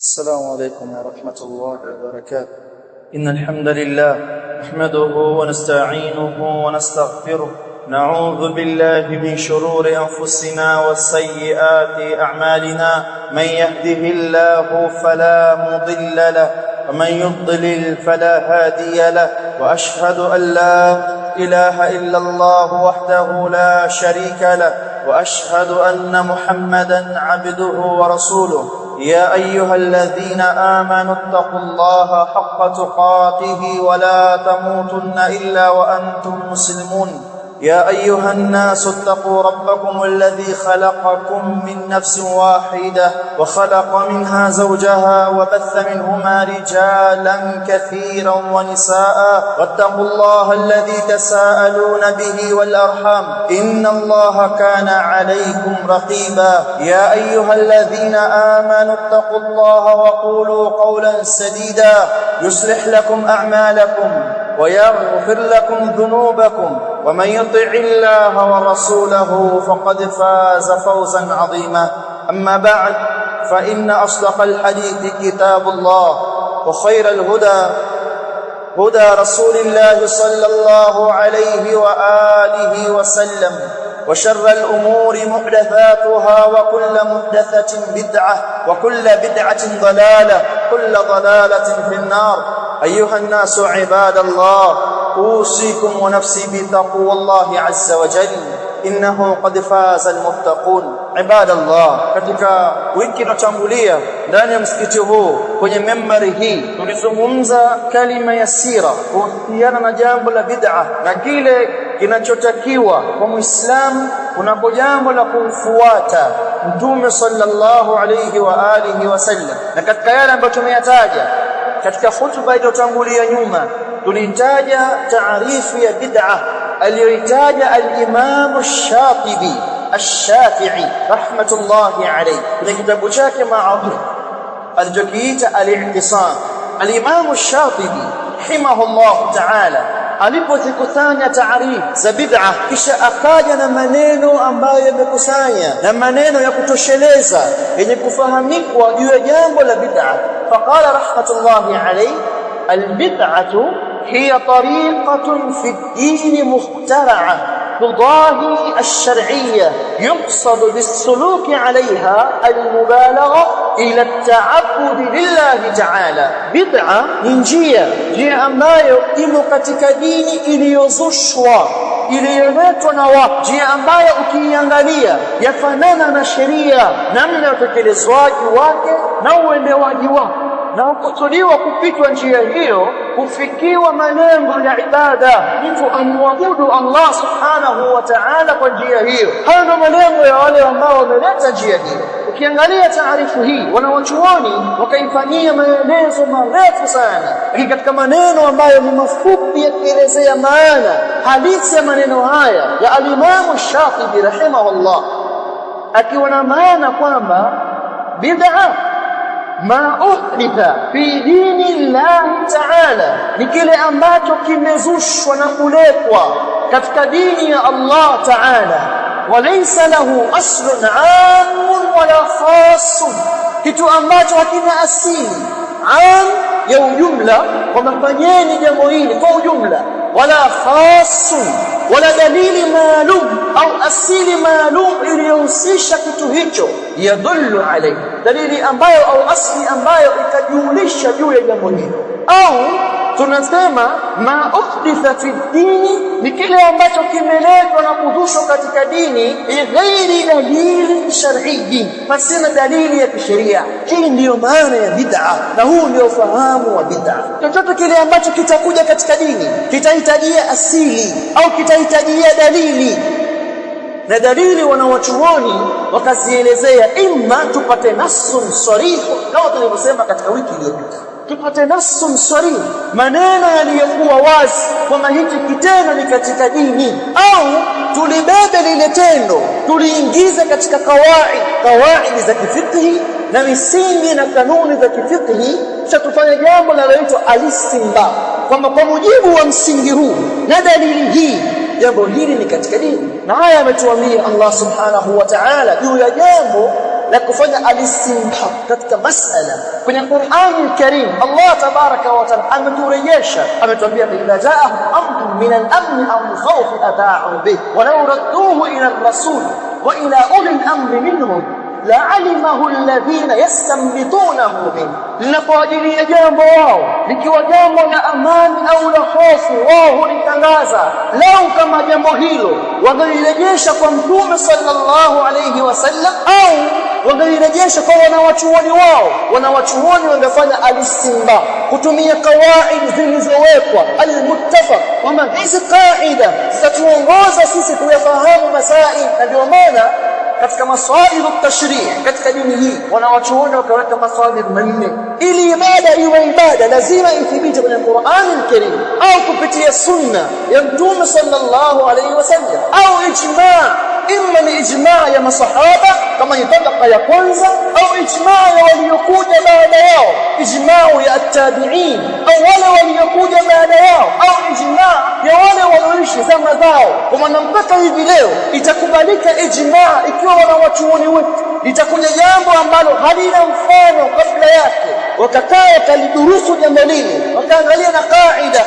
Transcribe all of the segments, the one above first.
السلام عليكم ورحمة الله وبركاته. إن الحمد لله نحمده ونستعينه ونستغفره، نعوذ بالله من شرور أنفسنا وسيئات أعمالنا، من يهده الله فلا مضل له ومن يضلل فلا هادي له، وأشهد أن لا إله إلا الله وحده لا شريك له، وأشهد أن محمدا عبده ورسوله. يا أيها الذين آمنوا اتقوا الله حق تقاته ولا تموتن إلا وأنتم مسلمون. يا أيها الناس اتقوا ربكم الذي خلقكم من نفس واحدة وخلق منها زوجها وبث منهما رجالا كثيرا ونساء، واتقوا الله الذي تساءلون به والأرحام إن الله كان عليكم رقيبا. يا أيها الذين آمنوا اتقوا الله وقولوا قولا سديدا يصلح لكم أعمالكم ويغفر لكم ذنوبكم، ومن يطع الله ورسوله فقد فاز فوزا عظيما. أما بعد، فإن أصدق الحديث كتاب الله، وخير الهدى هدى رسول الله صلى الله عليه وآله وسلم، وشر الأمور محدثاتها، وكل محدثة بدعة، وكل بدعة ضلالة، كل ضلالة في النار. أيها الناس عباد الله، أوصيكم ونفسي بتقوى الله عز وجل، إنه قد فاز المتقون. عباد الله, katika wiki iliyotangulia ndani ya msikiti huu kwenye membari hii tulizungumza kalima ya sira kuhusiana na jambo la bid'a na kile kinachotakiwa kwa Muislamu unapo jambo la kumfuata Mtume sallallahu alayhi wa alihi wasallam. Na katika yale ambayo tumeyataja katika hutuba iliyotangulia nyuma, tulitaja taarifu ya bid'a aliyoitaja al-Imam Ash-Shatibi Ash-Shafi'i rahmatullahi alayhi kwenye kitabu chake maarufu alichokiita Al-I'tisam. Al-Imam Ash-Shatibi rahimahullahu ta'ala alipozikusanya taarifu za bid'a, kisha akaja na maneno ambayo yamekusanya na maneno ya kutosheleza yenye kufahamikwa juu ya jambo la bid'a. Faqala rahmatullahi alayhi, al-bid'atu hiya tariqatun fi ad-din mukhtara'ah تضاهي الشرعية يقصد بالسلوك عليها المبالغة إلى التعبد لله تعالى. بدعة njia ambayo imo katika dini iliyozushwa, iliyoletwa na watu, njia ambayo ukiangalia yafanana na sheria, namna ya utekelezwaji wake na uendewaji wake, na kukusudiwa kupitwa njia hiyo kufikiwa malengo ya ibada, mtu amwabudu Allah subhanahu wa ta'ala kwa njia hiyo. Hayo ndio malengo ya wale ambao wameleta njia hiyo. Ukiangalia taarifu hii, wanawachuoni wakaifanyia maelezo marefu sana, lakini katika maneno ambayo ni mafupi yakielezea maana halisi ya maneno haya ya al-Imam Shatibi rahimahullah, akiwa na maana kwamba bid'a ma uhditha fi dini llahi ta'ala, ni kile ambacho kimezushwa na kuletwa katika dini ya Allah ta'ala, walaysa lahu aslun 'amun wala khasun, kitu ambacho hakina asili am ya ujumla kwamba fanyeni jambo hili kwa ujumla, wala khasun wala dalili maalum au asili maalum iliyohusisha kitu hicho, yadullu alayhi, dalili ambayo au asli ambayo ikajulisha juu ya jambo hilo. Au tunasema ma uhditha fi dini, ni kile ambacho kimeletwa na kuzushwa katika dini ghairi dalili shar'i, pasina dalili ya kisheria. Hii ndiyo maana ya bid'a, na huu ndio ufahamu wa bid'a. Chochote kile ambacho kitakuja katika dini kitahitajia asili au kitahitajia dalili, na dalili wanawachuoni wakazielezea, imma tupate nasun sarih, kama tulivyosema katika wiki iliyopita, tupate nasun sarih, maneno yaliyokuwa wazi kwamba hichi kitendo ni katika dini, au tulibebe lile tendo tuliingize katika kawaidi za kifikhi na misingi na kanuni za kifikhi, kisha tufanye jambo linaloitwa al-istinbat, kwamba kwa mujibu wa msingi huu na dalili hii jambo hili ni katika dini. Na haya ametuambia Allah subhanahu wa ta'ala juu ya jambo la kufanya al-istinbat katika masala kwenye Qur'an al-Karim. Allah tabaraka wa taala ameturejesha, ametuambia idha ja'ahum amrun min al-amn aw al-khawf ata'u bih wa law radduhu ila ar-rasul wa ila uli al-amri minhum la'alimahu alladhina yastanbitunahu min. Linapoajilia jambo wao likiwa jambo la amani au la hofu, wao hulitangaza. Lau kama jambo hilo wangalirejesha kwa Mtume sallallahu alayhi wasallam au wangalirejesha kwa wanawachuoni wao, wanawachuoni wangefanya al-istinbat, kutumia kawaid zilizowekwa al-muttafaq. Kama hizi kaida zitatuongoza sisi kuyafahamu masail, na ndio maana katika maswali ya tashrii' katika dini hii wanawachuoni wakaweka maswali manne. Ili ibada iwe ibada lazima ithibiti kwenye Qur'an al-Karim au kupitia sunna ya Mtume sallallahu alayhi wasallam au ijma', imma ni ijma' ya masahaba kama ni tabaka ya kwanza au ijma' ya waliokuja baada yao, ijma' ya at-tabi'in au wale waliokuja baada yao, au ijma' ya wale walioishi zama zao. Kwa maana mpaka hivi leo itakubalika ijma' ikiwa wanawachuoni wetu litakuja jambo ambalo halina mfano kabla yake, wakakaa wakalidurusu jambo lile, wakaangalia na kaida,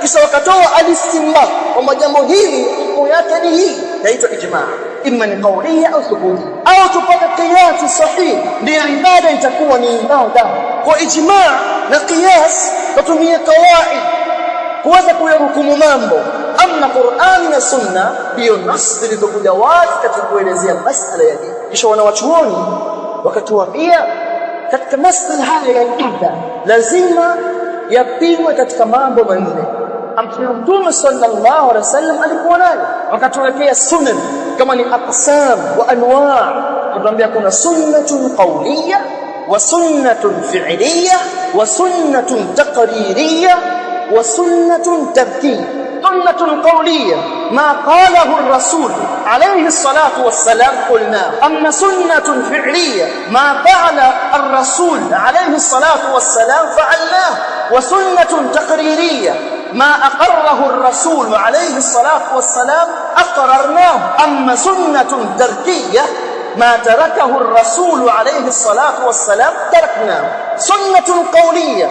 kisha wakatoa al-istinbat kwamba jambo hili hukumu yake ni hii, inaitwa ijma', imma ni qawliya au thubuti, au tupate qiyas sahih, ndio ibada itakuwa ni ibada. Kwa ijma' na qiyas kutumia kawaid kuweza kuyahukumu mambo. Amma Qur'an na Sunna hiyo nas zilizokuja wazi katika kuelezea masala ya dini. Kisha wanawachuoni wakatuambia katika masala haya ya ibada lazima yapimwe katika mambo manne ambayo Mtume sallallahu alaihi wasallam alikuwa nayo. Wakatuwekea sunan kama ni aqsam wa anwa'. Tunaambia kuna sunnatun qawliyya wa sunnatun fi'liyya wa sunnatun taqririyya wa sunnatun tarkiyya. سنة قولية ما قاله الرسول عليه الصلاة والسلام قلنا. أما سنة فعلية ما فعل الرسول عليه الصلاة والسلام فعلناه. وسنة تقريرية ما أقره الرسول عليه الصلاة والسلام أقررناه. أما سنة تركية ما تركه الرسول عليه الصلاة والسلام تركناه. سنة قولية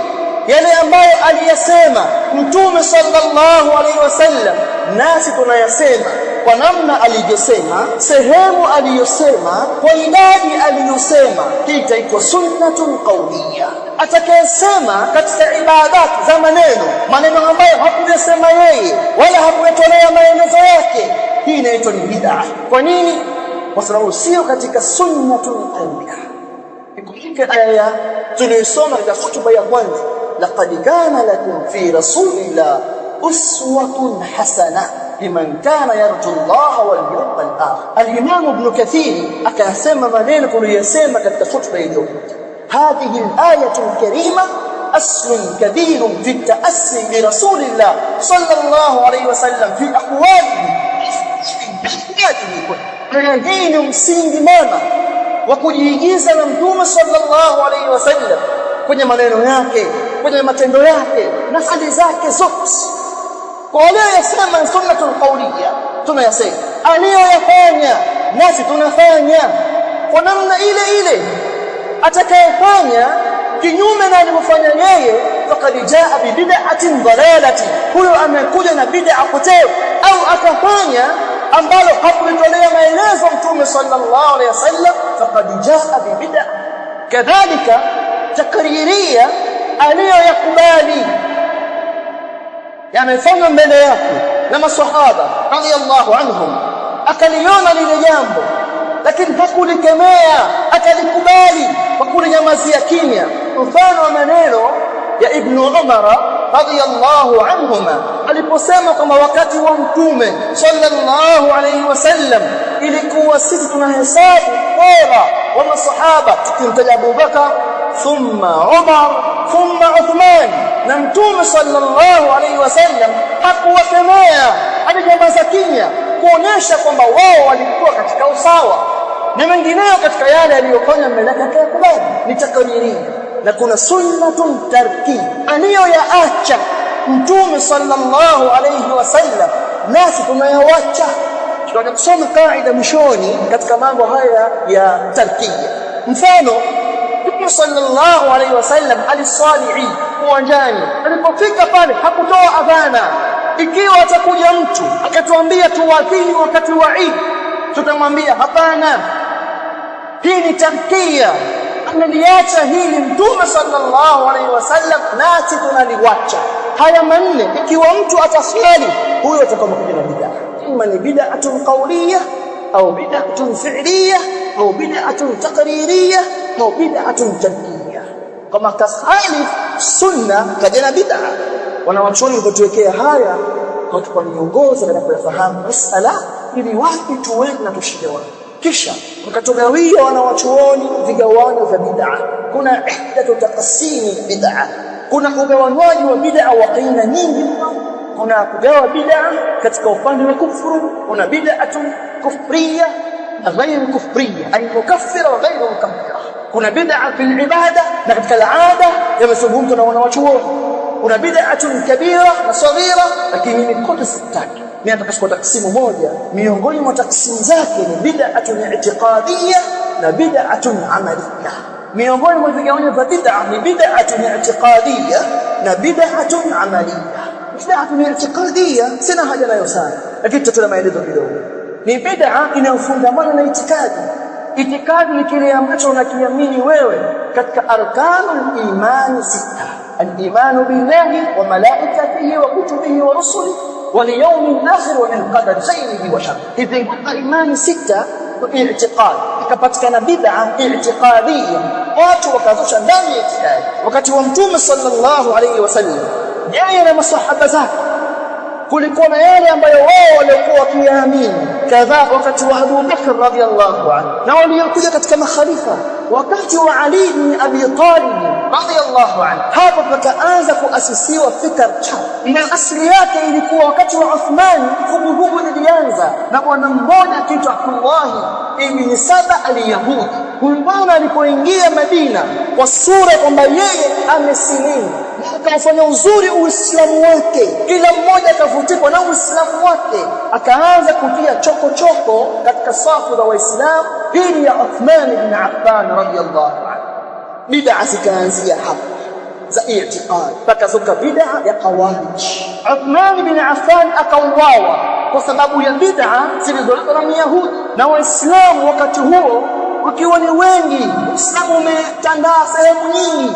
yale ambayo aliyasema Mtume sallallahu alaihi wasallam, nasi tunayasema kwa namna aliyosema, sehemu aliyosema, kwa idadi aliyosema, hii itaitwa sunnatun qawliya. Atakayesema katika ibadati za maneno ambayo hakuyasema yeye wala hakuyatolea maelezo yake, hii inaitwa ni bid'ah. Kwa nini? Kwa sababu sio katika sunnatun qawliya. Ikumbukwe aya tuliyosoma katika hutuba ya kwanza, لقد كان لكم في رسول الله أسوة حسنة لمن كان يرجو الله واليوم الآخر. الإمام ابن كثير أكاسم منين كليسم كتخطب اليوم. هذه الآية الكريمة أصل كبير في التأسي برسول الله صلى الله عليه وسلم في أقواله هذه msingi mama wa kujiigiza na Mtume sallallahu alaihi wasallam kwenye maneno yake, kwenye matendo yake na hali zake zote. Kwa wale yasema sunnatul qawliya tunayasema, aliyoyafanya nasi tunafanya kwa namna ile ile. Atakayefanya kinyume na alivyofanya yeye faqad jaa bi bid'atin dalalati, huyo amekuja na bid'a potevu, au akafanya ambalo hakulitolea maelezo Mtume sallallahu alaihi wasallam faqad jaa bi bid'a. Kadhalika takririya aliyoyakubali yamefanywa mbele yake na maswahaba radiyallahu anhum, akaliona lile jambo lakini hakulikemea, akalikubali kwa kulinyamazia kimya. Mfano wa maneno ya Ibn Umar radiyallahu anhuma aliposema kama wakati wa Mtume sallallahu alayhi wasallam ilikuwa sisi tunahesabu bora wa masahaba tukimtaja Abu Bakar thumma Umar thumma Uthman, na Mtume sallallahu alayhi wasallam hakuwakemea, alinyamaza kimya kuonesha kwamba wao walikuwa katika usawa, na mengineyo katika yale aliyofanya mbele yake akakubali. Ni takriri. Na kuna sunnatun tarki aliyoyaacha Mtume sallallahu alayhi wasallam, nasi tunayawacha. Tunakusoma kaida mwishoni katika mambo haya ya tarkia. mfano Mtume sallallahu alaihi wasallam alisali uwanjani, alipofika pale hakutoa adhana. Ikiwa atakuja mtu akatuambia tuwadhini wakati wa Eid, tutamwambia hapana, hii ni tarkia, ameliacha hili Mtume sallallahu alaihi wasallam, nasi tunaliwacha. Haya manne, ikiwa mtu atasali, huyo atakuwa na bid'a. Ima ni bid'atun qawliyah au bid'atun fi'liyah au bid'atun taqririyah au bid'atun jadiyah. Kama tasali sunna kajana bid'a, wanawachuoni kutuwekea haya kwa kuongoza na kuyafahamu masala ili wapi tuende na tushinde wapi. Kisha wakatugawia wanawachuoni vigawanyo vya bid'a. Kuna ihdatu taqsimi bid'a, kuna ugawanywaji wa bid'a wa aina nyingi. Kuna kugawa bid'a katika upande wa kufuru, kuna bid'atun kufriyya na ghayr kufriyya, ay mukaffira wa ghayr mukaffira. Kuna bid'a fil ibada na katika al'ada yamezungumzwa na wanawachuoni. Kuna bid'atun kabira na saghira, lakini ni kote sitaki. Mimi nataka kuchukua taksimu moja miongoni mwa taksimu zake, ni bid'atun i'tiqadiyya na bid'atun amaliyya. Miongoni mwa vigawanyo vya bid'a ni bid'atun i'tiqadiyya na bid'atun amaliyya. Bid'atun i'tiqadiyya sina haja nayo sana, lakini tutatoa maelezo kidogo. Ni bid'a inayofungamana na itikadi. Itikadi ni kile ambacho unakiamini wewe katika arkanul imani sita: al-imanu billahi wa malaikatihi wa kutubihi wa rusulihi wal yawmil akhir wa bil qadari khairihi wa sharrihi. Hizi imani sita ni i'tiqad. Ikapatikana bid'a i'tiqadiyya, watu wakazusha ndani ya itikadi. Wakati wa Mtume sallallahu alayhi wasallam, yeye na masahaba zake, kulikuwa na yale ambayo wao walikuwa wakiamini. Kadha wakati wa Abu Bakr radhiyallahu anhu, na waliokuja katika makhalifa wakati wa Ali ibn Abi Talib radhiyallahu anhu, hapo pakaanza kuasisiwa fikra chafu. Na asili yake ilikuwa wakati wa Uthman, vuguvugu lilianza na bwana mmoja akiitwa Abdullah ibn Saba al-Yahudi. Huyu bwana alipoingia Madina kwa sura kwamba yeye amesilimu, akafanya uzuri Uislamu wake, kila mmoja akavutikwa na Uislamu wake, akaanza kutia choko katika safu za Waislamu dhidi ya Uthman ibn Affan radhiyallahu anhu. Bid'a zikaanzia hapo za i'tiqad, pakazuka bid'a ya Khawarij. Uthman ibn Affan akauawa kwa sababu ya bid'a zilizoletwa na Wayahudi, na Waislamu wakati huo wakiwa ni wengi. Uislamu umetandaa sehemu nyingi,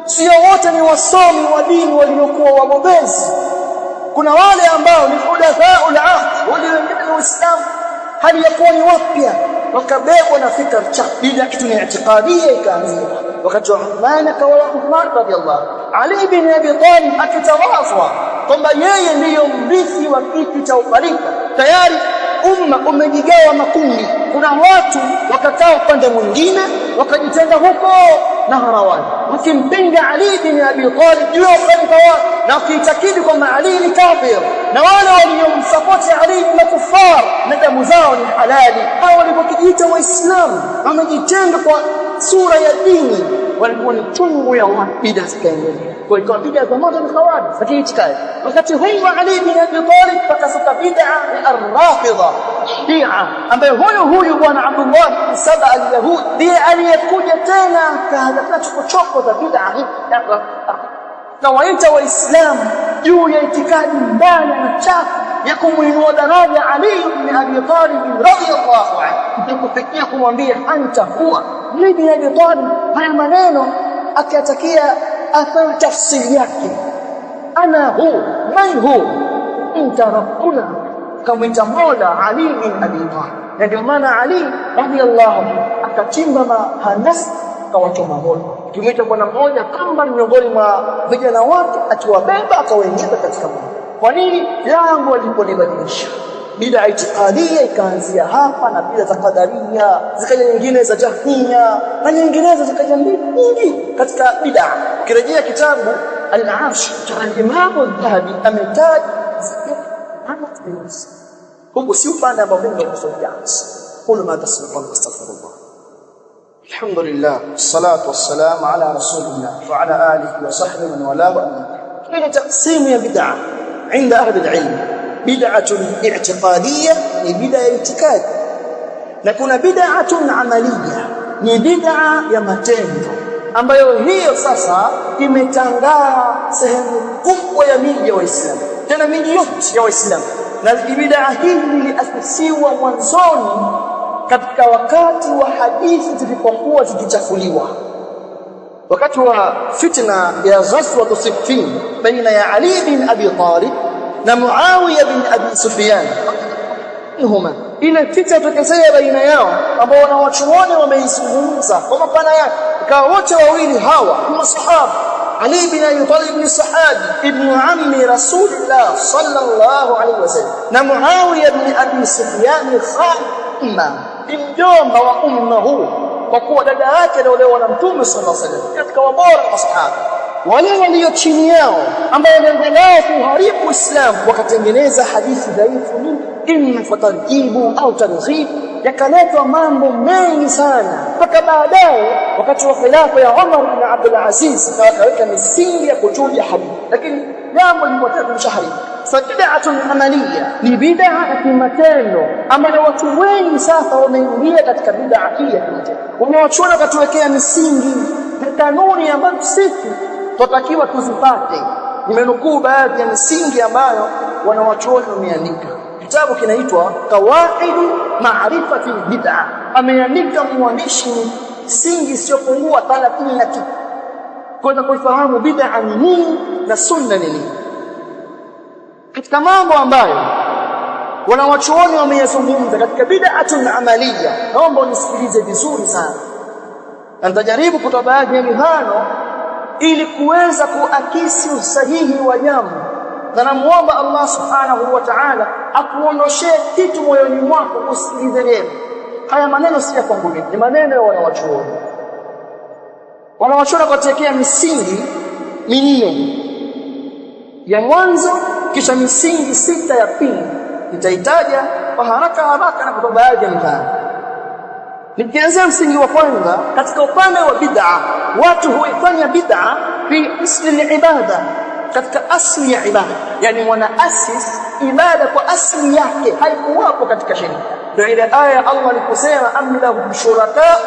sio wote ni wasomi wa dini waliokuwa wabobezi. Kuna wale ambao ni hudathaul ahd, walioingia Uislamu hali ya kuwa ni wapya, wakabebwa na fikra chafu. Bila kitu ni i'tiqadiyya ikaanzia wakati wa Uthman, akawa Uthman radhiyallahu. Ali ibn Abi Talib akitawazwa kwamba yeye ndiyo mrithi wa kiti cha ukhalifa. Tayari umma umejigawa makundi. Kuna watu wakakaa upande mwingine wakajitenga huko Nahrawan, wakimpinga Ali ibn Abi Talib juu ya ukhalifa wake na wakiitakidi kwamba Ali ni kafir, na wale waliomsapoti Ali ni kufar na damu zao ni halali. Hao walipokijiita Waislamu wamejitenga kwa sura ya dini, walikuwa ni chungu ya bid'a zikaendelea. Kwa hiyo bid'a za moja ni Khawarij, lakini itikadi. Wakati huu wa Ali ibn Abi Talib pakasuka bid'a ya ar-Rafidha Shia, ambaye huyu bwana Abdullah ibn Saba al-Yahudi ndiye aliyekuja tena akaanza choko za bid'a hii na waita Waislamu juu ya itikadi mbaya na chafu ya kumuinua daraja Ali ibn Abi Talib radhiyallahu anhu, kufikia kumwambia anta huwa Ali ibn Abi Talib. Haya maneno akatakia athari tafsiri yake, ana hu man hu anta rabbuna, kamwita Mola Ali ibn Abi Talib. Na ndio maana Ali radhiyallahu anhu akachimba mahandasi kawachoma moto, kimwita bwana mmoja kama miongoni mwa vijana wake, akiwabeba akawaingiza katika moto. Kwa nini? Jambo lilipolibadilisha. Bid'a itiqadiyya ikaanzia hapa, na bid'a za qadariya zikaja, nyingine za jahmiya na nyinginezo zikaja nyingi katika bid'a. Ukirejea kitabu Al-Arsh cha Imam Al-Dhahabi ametaja huko, si upande ambao ndio kusomea. Qul ma tasma'un wastaghfirullah. Alhamdulillah, salatu wassalamu ala rasulillah wa ala alihi wa sahbihi man wala. Hii taqsimu ya bid'a عند أهل العلم: بدعة اعتقادية، بدعة اعتقاد، نكون بدعة عملية. ni bid'a ya matendo ambayo hiyo sasa imetangaa sehemu kubwa ya miji ya Waislamu, tena miji yote ya Waislamu. Na bid'a hii iliasisiwa mwanzoni katika wakati wa hadithi zilipokuwa zikichafuliwa, wakati wa fitna ya ghazwat Siffin baina ya Ali bin Abi Talib na Muawiya bin Abi Sufyan. Huma ile fitna tokezea baina yao ambao wanawachuoni wameizungumza kwa mapana yake, ikawa wote wawili hawa ni masahaba. Ali bin Abi Talib ni sahabi ibn ammi Rasulullah sallallahu alaihi wasallam, na Muawiya bin Abi Sufyan khamma mjomba wa umma huu, kwa kuwa dada yake aliolewa na Mtume sallallahu alaihi wasallam, katika wabora wa masahaba. Wale walio chini yao ambao lengo lao kuharibu Uislamu wakatengeneza hadithi dhaifu nyingi, imma fatarjibu au targhib, yakaletwa mambo mengi sana, mpaka baadaye wakati wa khilafa ya Umar bin Abdul Aziz akaweka misingi ya kuchuja hadithi, lakini jambo lilipoteza mshahidi. Bid'atun amaliya ni bid'a ya kimatendo ambayo watu wengi sasa wameingia katika bid'a hii ya kimatendo. Wanaochuona katuwekea misingi na kanuni ambazo sisi tunatakiwa tuzipate. Nimenukuu baadhi ya misingi ambayo wanawachuoni wameandika. Kitabu kinaitwa Qawaidu Ma'rifati Bid'a, ameandika mwandishi misingi isiyopungua 30 na kitu kwa kuifahamu bid'a ni nini na sunna ni nini. Katika mambo ambayo wanawachuoni wameyazungumza katika bid'atun amaliya, naomba unisikilize vizuri sana, na nitajaribu kutoa baadhi ya mifano ili kuweza kuakisi usahihi wa jambo, na namuomba Allah subhanahu wa ta'ala akuondoshee kitu moyoni mwako usikilize leo. Haya maneno si ya kwangu mimi, ni maneno ya wanawachuoni. Wanawachuoni kutekea misingi minne ya mwanzo kisha misingi 6 ya pili. Nitaitaja kwa haraka na kutoa baadhi ya mifano. Nikianza msingi wa kwanza, katika upande wa bid'a, watu huifanya bid'a fi asli al-ibada, katika asli ya ibada, yani wanaasisi ibada kwa asli yake, haikuwapo katika sheria. Ndio ile aya ya Allah aliposema am lahum shuraka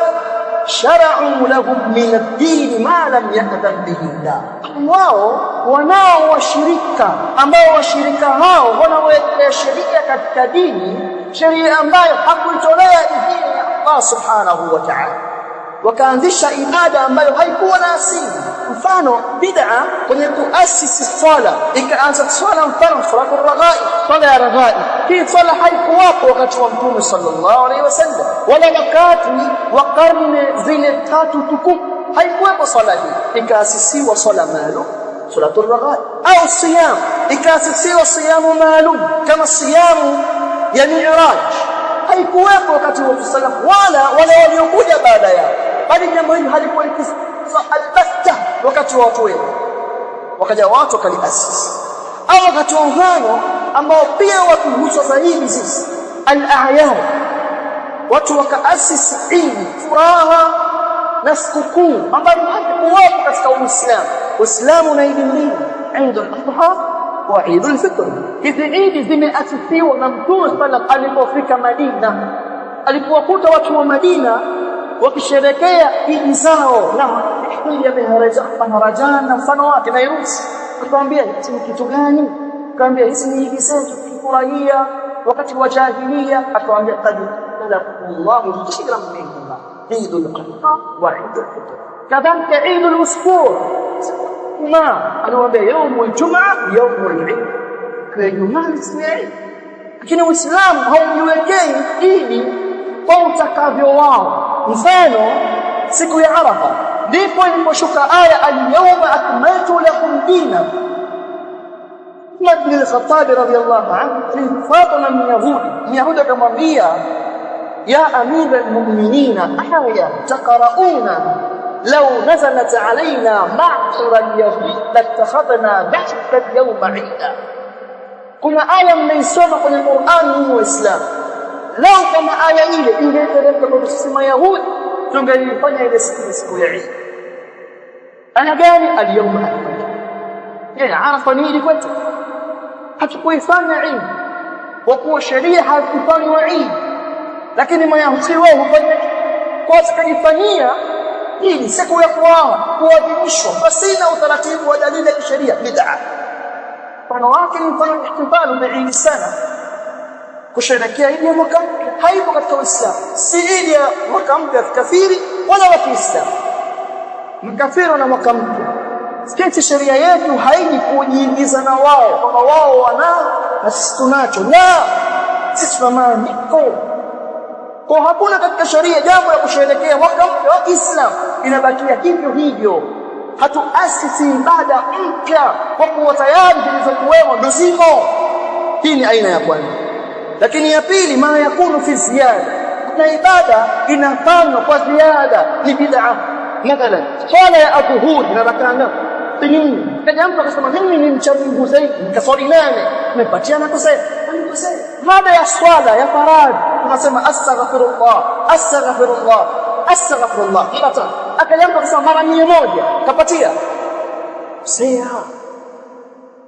shara'u lahum min ad-din ma lam ya'zan bihi Allah, wao wanao washirika ambao washirika hao wanaweka sheria katika dini, sheria ambayo hakuitolea idhini Allah subhanahu wa ta'ala, wakaanzisha ibada ambayo haikuwa na asili. Mfano bid'a kwenye kuasisi swala, ikaanza swala, mfano salatu ar-raghaib, swala ya raghaib. Hii swala haikuwapo wakati wa Mtume sallallahu alaihi wasallam, wala wakati wa karne zile 3 tukufu haikuwepo swala hii. Ikaasisiwa swala maalum, salatu ar-raghaib, au siyam, ikaasisiwa siyamu maalum kama siyamu ya Mi'raj, haikuwepo wakati wa sallam wala waliokuja baada yao, bali jambo hili halikuwa albatta wakati wa watu wema. Wakaja watu wakaliasisi. Au wakati wa mfano ambao pia watu huso zaidi sisi al-a'yad, watu wakaasisi Eid, furaha na sikukuu ambayo haikuwapo katika Uislamu. Uislamu una Eid mbili, Eid al-Adha wa Eid al-Fitr. Hizi Eid zimeasisiwa na Mtume sallallahu alipofika Madina, alipowakuta watu wa Madina wakisherekea Eid zao na hili ya Maharajana na mfano wake na Irusi. Akamwambia hizi ni kitu gani? Akamwambia hizi ni Eid zetu tukifurahia wakati wa jahiliya. Akamwambia qad Allahu shikran minhum Eid al-Adha wa Eid al-Fitr, kadhalika Eid al-Usbur. Ma aliwaambia يوم الجمعة يوم العيد, kwa Ijumaa ni Eid. Lakini Uislamu haujiwekei Eid kwa utakavyo wao. Mfano siku ya Arafa ndipo iliposhuka aya al-yawma akmaltu lakum dinakum. Umar bin al-Khattab radiyallahu anhu alifuatwa na Myahudi akamwambia ya amira al-mu'minina ahya taqra'una law nazalat alaina ma'shara al-yahud latakhadna dhaka al-yawma 'ida. Kuna aya mnaisoma kwenye Qur'an wa Islam, lao kama aya ile ingeteremka kwa sisi Mayahudi tungeifanya ile siku ya Eid. Ana gani al-yawma akmaltu, yani Arafa ni kwetu, hatukuifanya Eid kwa kuwa sheria haikufanywa Eid, lakini Mayahudi wao hufanya kwa atakayefanyia hii siku ya kuadhimishwa pasina utaratibu wa dalili ya kisheria bid'a. Mfano wake ni mfano ihtifalu bi'id sana, kusherehekea Idi ya mwaka mpya haipo katika Uislamu. Si Idi ya mwaka mpya ya kafiri wala wa Kiislamu. Mkafiri na mwaka mpya, sisi sheria yetu haiji kujiingiza na wao kwamba wao wanao na sisi tunacho. La, sisi tuna maandiko. Kwa hakuna katika sheria jambo la kusherehekea mwaka mpya wa Kiislamu, inabakia hivyo hivyo. Hatuasisi ibada mpya kwa kuwa tayari zilizokuwemo ndio zimo. Hii ni aina ya kwanza. Lakini ya pili, maana yakunu fi ziyada, kuna ibada inafanywa kwa ziada, ni bid'a. Mathalan swala ya adhuhuri na rakaa ngapi? Pengine kaja mtu akasema mimi ni mcha Mungu zaidi, nikaswali 8, nimepatia na kusema baada ya swala ya faradhi tunasema astaghfirullah astaghfirullah astaghfirullah. Akaja mtu akasema mara 100 kapatia sasa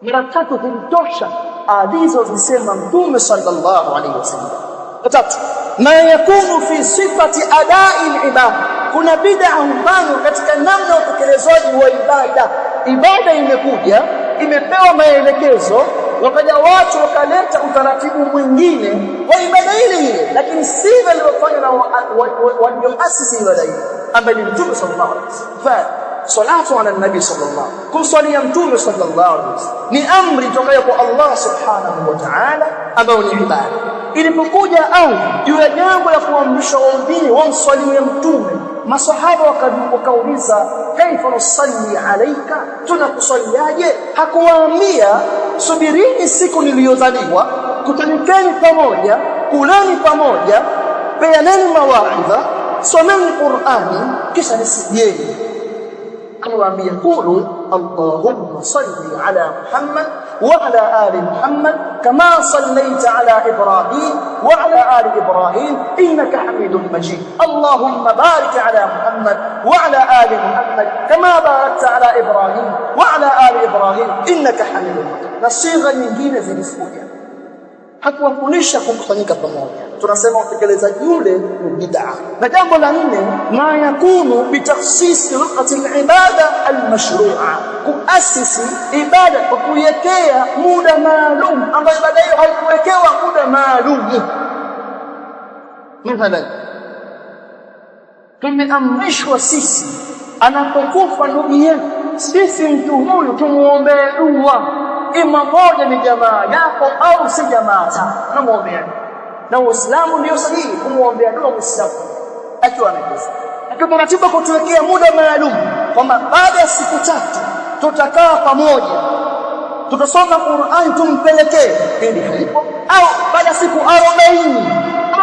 mara 3 zilitosha alizozisema Mtume sallallahu alaihi wasallam. Tatu, ma yakunu fi sifati adai al-ibada, kuna bid'a mfano katika namna utekelezaji wa ibada. Ibada imekuja imepewa maelekezo, wakaja watu wakaleta utaratibu mwingine wa ibada ile, lakini si vile waliofanya na walioasisi ibada ile ambaye ni Mtume sallallahu alaihi wasallam. Salatu ala nabii sallallahu, kumswalia Mtume sallallahu alaihi wasallam ni amri tokayo kwa Allah subhanahu wa ta'ala, ambayo ni ibada. Ilipokuja amri juu ya jambo la kuamrisha waumini wamswalie Mtume, masahaba wakauliza kaifa nusalli alayka, tunakusaliaje? Hakuwaambia subirini siku niliyozaliwa, kutanikeni pamoja, kuleni pamoja, peaneni mawaidha, someni Qur'ani kisha nisijieni. Anawaambia qulu Allahumma salli ala Muhammad wa ala ali Muhammad kama sallaita ala Ibrahim wa ala ali Ibrahim innaka Hamidum Majid. Allahumma barik ala Muhammad wa ala ali Muhammad kama barakta ala Ibrahim wa ala ali Ibrahim innaka Hamidum Majid. Na sigha nyingine zilizokuja hakuwafundisha kukusanyika pamoja. Tunasema utekelezaji ule ni bid'a. Na jambo la 4, ma yakunu bi takhsis waqti al-ibada al-mashru'a, kuasisi ibada kwa kuwekea muda maalum ambayo ibada hiyo haikuwekewa muda maalum. Mathalan tumeamrishwa sisi anapokufa ndugu yetu, sisi mtu huyu tumuombee dua, ima moja ni jamaa yako au si jamaa zako, tunamuombea. Na Uislamu ndio sahihi kumuombea dua Muislamu akiwa amekufa. Lakini ratiba kutuwekea muda maalum kwamba baada ya siku 3 tutakaa pamoja, tutasoma Qur'an tumpelekee, hili halipo. Au baada ya siku 40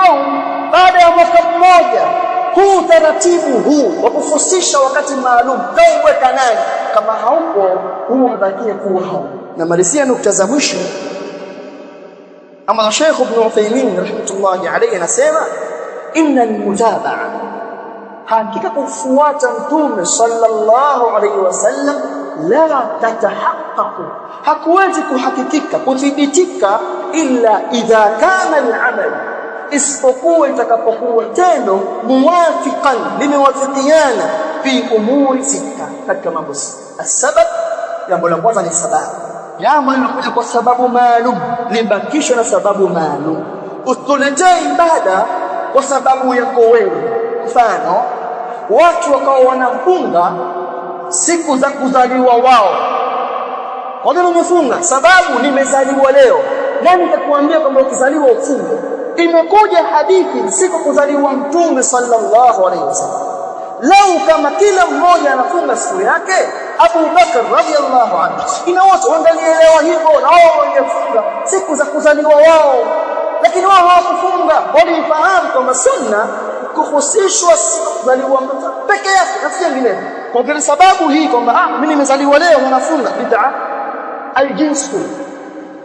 au baada ya mwaka mmoja, huu taratibu huu wa kufusisha wakati maalum kauweka nani? Kama haupo huo mbakie kuwa haupo. Na malizia nukta za mwisho ama Sheikh Ibn Uthaymeen rahmatullahi alayhi anasema inna al-mutaba'a, hakika kufuata Mtume sallallahu alayhi wasallam la tatahaqqaqu, hakuwezi kuhakikika kuthibitika illa idha kana al-amal, isipokuwa itakapokuwa tendo muwafiqan, limewafikiana fi umuri 6, katika mambo 6. Asbab, jambo la kwanza ni sababu, jambo linakuja kwa sababu maalum, libakishwa na sababu maalum. Utuletee ibada kwa sababu yako wewe. Mfano, watu wakawa wanafunga siku za kuzaliwa wao. Kwa nini umefunga? Sababu nimezaliwa leo. Nani atakuambia kwamba ukizaliwa ufunge? Imekuja hadithi siku kuzaliwa Mtume sallallahu alaihi wasallam. Lau kama kila mmoja anafunga siku yake, Abu Bakr radhiyallahu anhu, ina wote wangalielewa hivyo na wao wangefunga siku za kuzaliwa wao. Lakini wao hawakufunga, walifahamu kwamba sunna kuhusishwa siku kuzaliwa mtu peke yake na si nyingine. Kwa vile sababu hii kwamba mimi nimezaliwa leo nafunga, bid'a al-jinsu,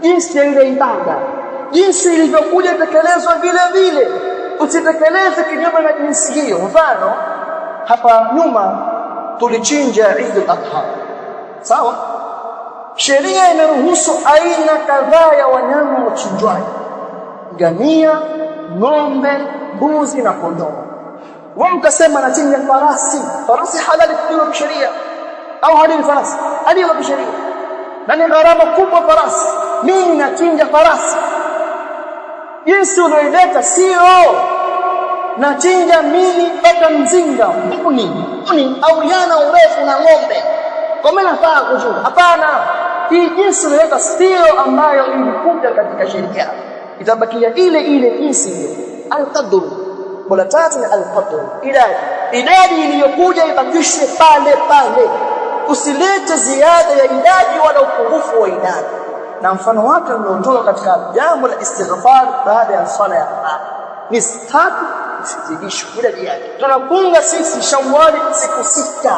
jinsi ya ile ibada, jinsi ilivyokuja tekelezwa vile vile, usitekeleze kinyume na jinsi hiyo. Mfano, hapa nyuma tulichinja Eid al-Adha, sawa? Sheria imeruhusu aina kadhaa ya wanyama wachinjwaji: ngamia, ng'ombe, mbuzi na kondoo. wao ukasema nachinja farasi halali kwa sheria au halali farasi halali kwa sheria na ni gharama kubwa farasi mimi nachinja farasi Yesu unaileta sio nachinja mimi mpaka mzinga mbuni au yana urefu na ng'ombe kwa maana nafaa kuchunga hapana hii jinsi unaileta sio ambayo ilikuja katika sheria itabakia ile jinsi al-qadr wala tatu ni al-qadr idadi iliyokuja ibakishwe pale usilete ziada ya idadi wala upungufu wa idadi na mfano wake unaotoka katika jambo la istighfar baada ya swala ya ni tatu usizidishwe idadi yake tunafunga sisi Shawwali siku 6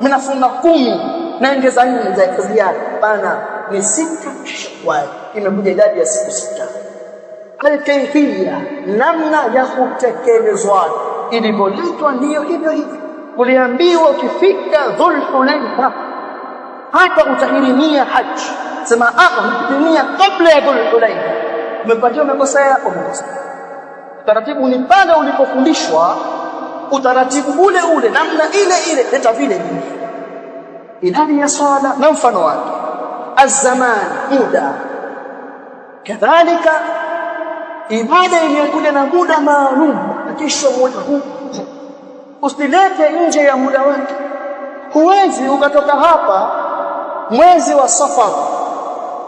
mnafunga 10 naongeza 4 za ziada bana ni siku Shawwali imekuja idadi ya siku 6 alkaifia namna ya kutekelezwa ilivyoletwa ndio hivyo uliambiwa ukifika Dhulhulayfa hata utahirimia haji sema unahirimia kabla ya Dhulhulayfa umepatiwa umekosea utaratibu ni pale ulipofundishwa utaratibu ule namna ile leta vile idadi ya swala na mfano wake az-zaman muda kadhalika ibada iliyokuja na muda maalum kisha muda huu usilete nje ya muda wake huwezi ukatoka hapa mwezi wa Safar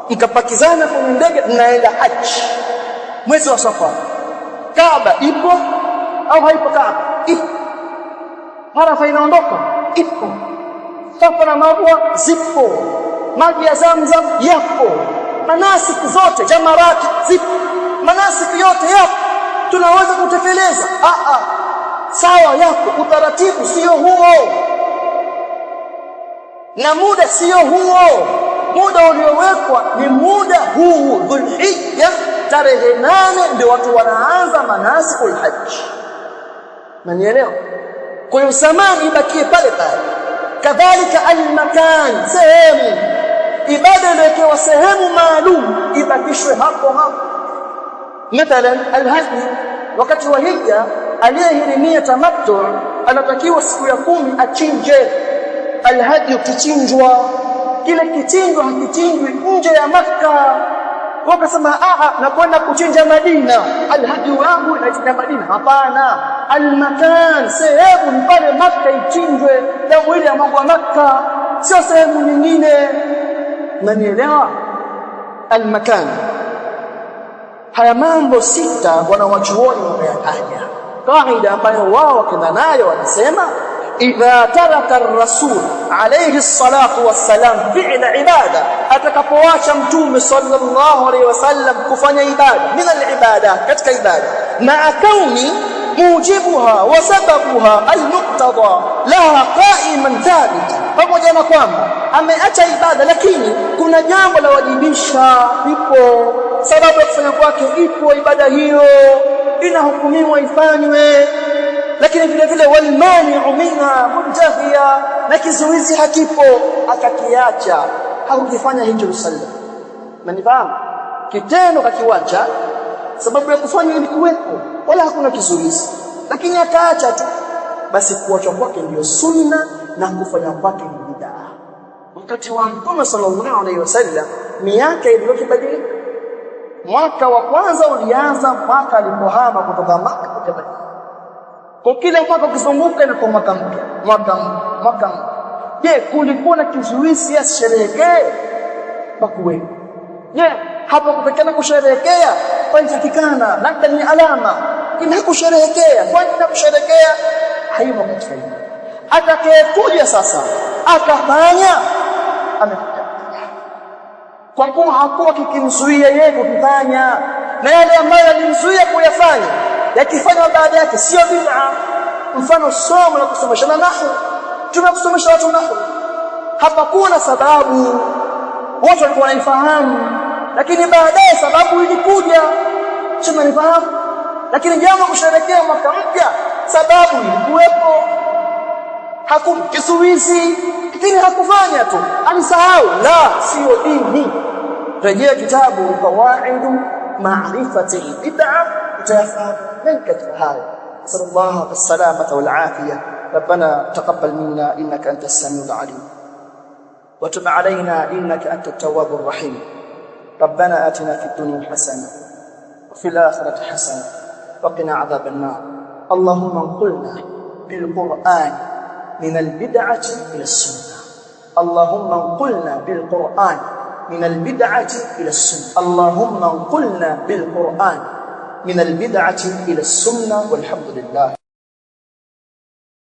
ikapakizana kwenye ndege mnaenda haji mwezi wa Safar Kaaba ipo au haipo Kaaba ipo Arafa inaondoka ipo Safa na Marwa zipo maji ya Zamzam yapo manasiki zote jamarati zipo manasiki yote yapo tunaweza kutekeleza sawa yako utaratibu sio huo na muda sio huo muda uliowekwa ni muda huu Dhulhijja tarehe 8 ndio watu wanaanza manasikul hajj manielewa kwa hiyo zamani ibakie pale kadhalika al-makan sehemu ibada iliyokuwa sehemu maalum ibakishwe hapo mathalan al-hajj wakati wa hija aliyehirimia tamattu anatakiwa siku ya 10 achinje al-hajj kichinjwa kile kichinjwa hakichinjwi nje ya Makka wakasema na kwenda kuchinja Madina al-hajj wangu inachinja Madina hapana al-makan sehemu ni pale Makka ichinjwe damu ile ya mambo ya Makka sio sehemu nyingine nanielewa al-makan haya mambo 6 wanawachuoni wameyataja kaida ambayo wao wakenda nayo wanasema idha taraka ar-rasul alayhi salatu wassalam fi'la ibada atakapoacha mtume sallallahu alayhi wasallam kufanya ibada min al-ibada katika ibada na kauni mujibuha wa sababuha al-muqtada laha qa'iman thabit pamoja na kwamba ameacha ibada lakini kuna jambo la wajibisha ipo sababu ya kufanya kwake ipo ibada hiyo inahukumiwa ifanywe lakini vile vile walmani'u minha muntahiya na kizuizi hakipo akakiacha hakufanya hicho sallallahu manifahamu kitendo kakiwacha sababu ya kufanya ilikuwepo wala hakuna kizuizi lakini akaacha tu basi kuacha kwake ndio sunna na kufanya kwake ni bid'a wakati wa Mtume sallallahu alaihi wasallam miaka iliyobadilika mwaka wa kwanza ulianza mwaka alipohama kutoka Makka kuja Madina kwa kila mwaka ukizunguka inakuwa mwaka je kulikuwa na kizuizi asherehekee pakuwe je hapo kutakana kusherehekea panatakikana labda ni alama ina kusherehekea kwani na kusherehekea haimo katika hilo atakayekuja sasa akafanya amekuja kwa kuwa hakuwa kikimzuia yeye kufanya na yale ambayo alimzuia kuyafanya yakifanywa baada yake sio bid'a mfano somo la kusomesha nahwu tunakusomesha watu nahwu hapakuwa sababu watu walikuwa wanaifahamu lakini baadaye sababu ilikuja sema nifahamu lakini jambo kusherehekea mwaka mpya sababu ilikuwepo hakuna kizuizi lakini hakufanya tu alisahau la sio dini rejea kitabu qawaidu ma'rifati bid'a utayafahamu katika hayo نسأل الله السلامة والعافية. ربنا تقبل منا إنك أنت السميع العليم وتب علينا إنك أنت التواب الرحيم. ربنا آتنا في الدنيا حسنة وفي الآخرة حسنة وقنا عذاب النار. اللهم انقلنا بالقرآن من البدعة إلى السنة. اللهم انقلنا بالقرآن من البدعة إلى السنة. اللهم انقلنا بالقرآن من البدعة إلى السنة. والحمد لله.